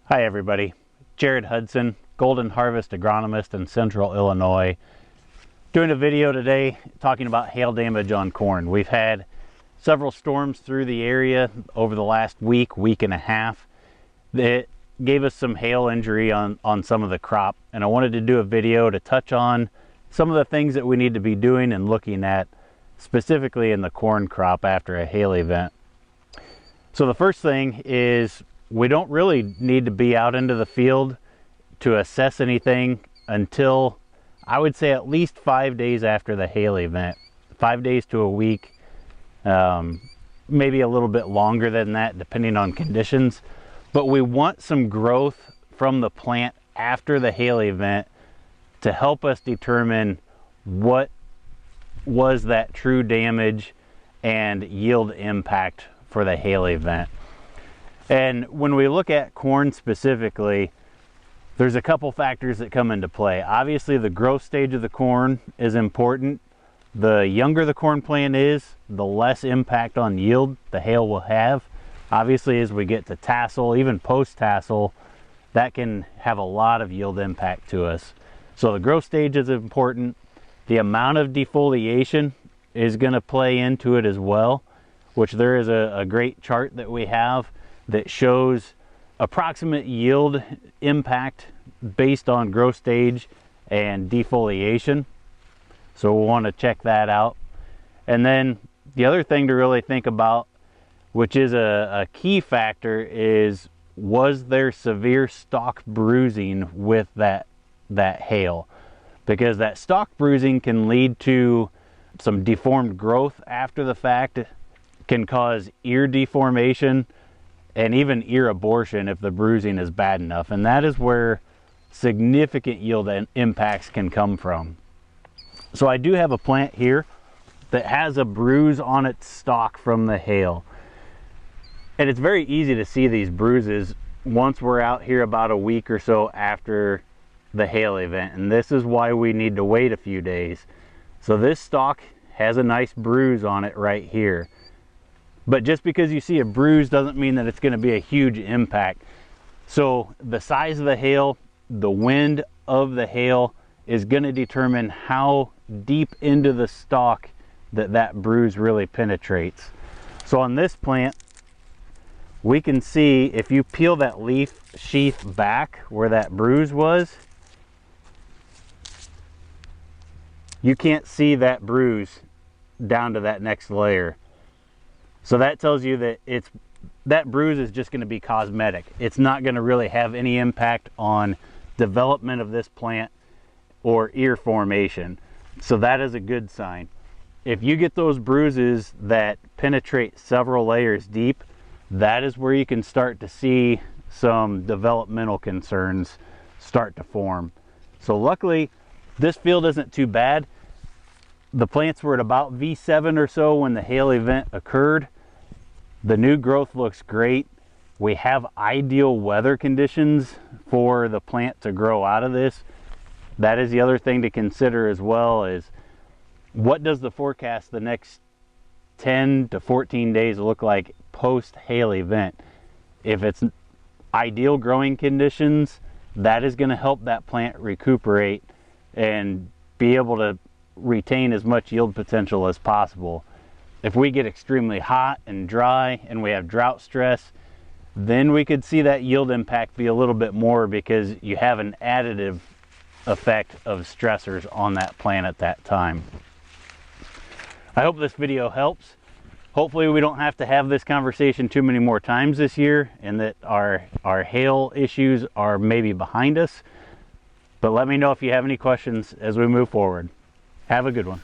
Hi everybody, Jarrod Hudson, Golden Harvest Agronomist in Central Illinois. Doing a video today talking about hail damage on corn. We've had several storms through the area over the last week and a half that gave us some hail injury on some of the crop. And I wanted to do a video to touch on some of the things that we need to be doing and looking at specifically in the corn crop after a hail event. So the first thing is we don't really need to be out into the field to assess anything until I would say at least 5 days after the hail event. 5 days to a week, maybe a little bit longer than that depending on conditions. But we want some growth from the plant after the hail event to help us determine what was that true damage and yield impact for the hail event. And when we look at corn specifically, there's a couple factors that come into play. Obviously, the growth stage of the corn is important. The younger the corn plant is, the less impact on yield the hail will have. Obviously, as we get to tassel, even post-tassel, that can have a lot of yield impact to us. So the growth stage is important. The amount of defoliation is going to play into it as well, which there is a great chart that we have that shows approximate yield impact based on growth stage and defoliation. So we'll want to check that out. And then the other thing to really think about, which is a key factor, is was there severe stalk bruising with that hail? Because that stalk bruising can lead to some deformed growth after the fact, can cause ear deformation, and even ear abortion if the bruising is bad enough. And that is where significant yield impacts can come from. So I do have a plant here that has a bruise on its stalk from the hail. And it's very easy to see these bruises once we're out here about a week or so after the hail event. And this is why we need to wait a few days. So this stalk has a nice bruise on it right here. But just because you see a bruise doesn't mean that it's going to be a huge impact. So the size of the hail, the wind of the hail is going to determine how deep into the stalk that bruise really penetrates. So on this plant, we can see if you peel that leaf sheath back where that bruise was, you can't see that bruise down to that next layer. So that tells you that that bruise is just going to be cosmetic. It's not going to really have any impact on development of this plant or ear formation. So that is a good sign. If you get those bruises that penetrate several layers deep, that is where you can start to see some developmental concerns start to form. So luckily, this field isn't too bad. The plants were at about V7 or so when the hail event occurred. The new growth looks great. We have ideal weather conditions for the plant to grow out of this. That is the other thing to consider as well, is what does the forecast the next 10 to 14 days look like post hail event? If it's ideal growing conditions, that is going to help that plant recuperate and be able to retain as much yield potential as possible. If we get extremely hot and dry and we have drought stress, then we could see that yield impact be a little bit more because you have an additive effect of stressors on that plant at that time. I hope this video helps. Hopefully we don't have to have this conversation too many more times this year and that our hail issues are maybe behind us. But let me know if you have any questions as we move forward. Have a good one.